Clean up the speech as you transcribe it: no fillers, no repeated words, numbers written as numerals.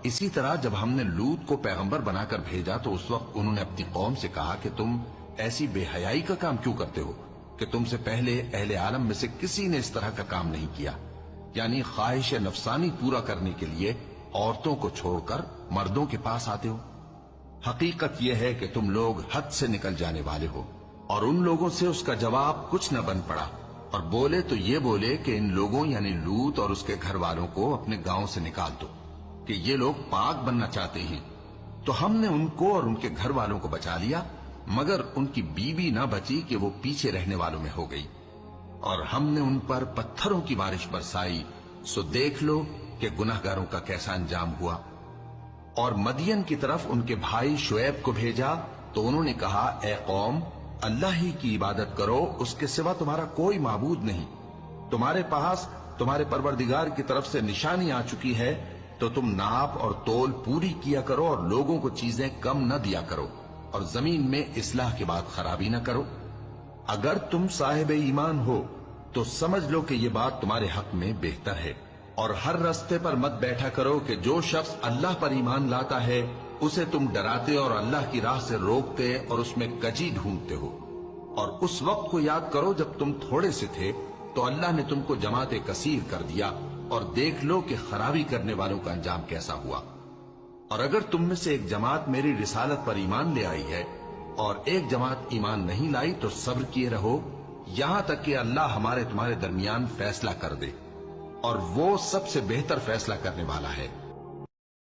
اسی طرح جب ہم نے لوط کو پیغمبر بنا کر بھیجا تو اس وقت انہوں نے اپنی قوم سے کہا کہ تم ایسی بے حیائی کا کام کیوں کرتے ہو کہ تم سے پہلے اہل عالم میں سے کسی نے اس طرح کا کام نہیں کیا، یعنی خواہش نفسانی پورا کرنے کے لیے عورتوں کو چھوڑ کر مردوں کے پاس آتے ہو۔ حقیقت یہ ہے کہ تم لوگ حد سے نکل جانے والے ہو۔ اور ان لوگوں سے اس کا جواب کچھ نہ بن پڑا، اور بولے تو یہ بولے کہ ان لوگوں یعنی لوط اور اس کے گھر والوں کو اپنے گاؤں سے نکال دو کہ یہ لوگ پاک بننا چاہتے ہیں۔ تو ہم نے ان کو اور ان کے گھر والوں کو بچا لیا، مگر ان کی بیوی نہ بچی کہ وہ پیچھے رہنے والوں میں ہو گئی، اور ہم نے ان پر پتھروں کی بارش برسائی، سو دیکھ لو کہ گناہگاروں کا کیسا انجام ہوا۔ اور مدین کی طرف ان کے بھائی شعیب کو بھیجا تو انہوں نے کہا، اے قوم، اللہ ہی کی عبادت کرو، اس کے سوا تمہارا کوئی معبود نہیں۔ تمہارے پاس تمہارے پروردگار کی طرف سے نشانی آ چکی ہے، تو تم ناپ اور تول پوری کیا کرو اور لوگوں کو چیزیں کم نہ دیا کرو، اور زمین میں اصلاح کے بعد خرابی نہ کرو۔ اگر تم صاحب ایمان ہو تو سمجھ لو کہ یہ بات تمہارے حق میں بہتر ہے، اور ہر رستے پر مت بیٹھا کرو کہ جو شخص اللہ پر ایمان لاتا ہے اسے تم ڈراتے اور اللہ کی راہ سے روکتے اور اس میں کجی ڈھونڈتے ہو۔ اور اس وقت کو یاد کرو جب تم تھوڑے سے تھے تو اللہ نے تم کو جماعت کثیر کر دیا، اور دیکھ لو کہ خرابی کرنے والوں کا انجام کیسا ہوا۔ اور اگر تم میں سے ایک جماعت میری رسالت پر ایمان لے آئی ہے اور ایک جماعت ایمان نہیں لائی تو صبر کیے رہو یہاں تک کہ اللہ ہمارے تمہارے درمیان فیصلہ کر دے، اور وہ سب سے بہتر فیصلہ کرنے والا ہے۔